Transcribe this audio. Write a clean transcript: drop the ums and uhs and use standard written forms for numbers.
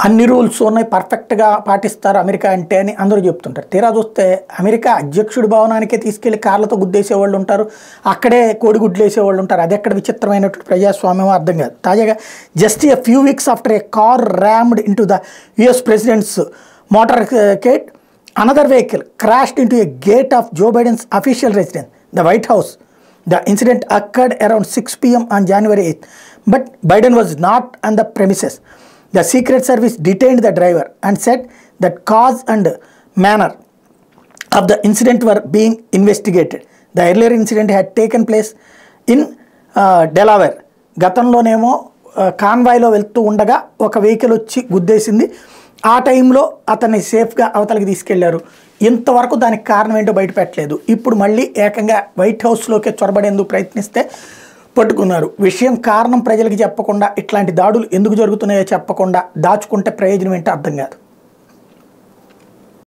అన్ని రూల్స్ ఉన్నాయి, పర్ఫెక్ట్గా పాటిస్తారు అమెరికా అంటే అని అందరూ చెప్తుంటారు. తీరా చూస్తే అమెరికా అధ్యక్షుడి భవనానికే తీసుకెళ్లి కార్లతో గుద్దేసే వాళ్ళు ఉంటారు, అక్కడే కోడిగుడ్లు వేసేవాళ్ళు ఉంటారు. అది ఎక్కడ విచిత్రమైనటువంటి ప్రజాస్వామ్యం అర్థం కాదు. తాజాగా just a few weeks after a car rammed into the US president's motorcade, another vehicle crashed into a gate of Joe Biden's official residence, the White House. The incident occurred around 6 p.m. on January 8th, but Biden was not on the premises. The Secret Service detained the driver and said that cause and manner of the incident were being investigated. The earlier incident had taken place in Delaware. గతంలోనేమో కాన్వాయ్లో వెళ్తూ ఉండగా ఒక vehicle వచ్చి గుద్దేసింది. ఆ టైంలో అతన్ని సేఫ్గా అవతలకి తీసుకెళ్లారు. ఇంతవరకు దానికి కారణం ఏంటో బయట పెట్టలేదు. ఇప్పుడు మళ్ళీ ఏకంగా వైట్ హౌస్లోకి చొరబడేందుకు ప్రయత్నిస్తే పట్టుకున్నారు. విషయం కారణం ప్రజలకు చెప్పకుండా, ఇట్లాంటి దాడులు ఎందుకు జరుగుతున్నాయో చెప్పకుండా దాచుకుంటే ప్రయోజనం ఏంటో అర్థం కాదు.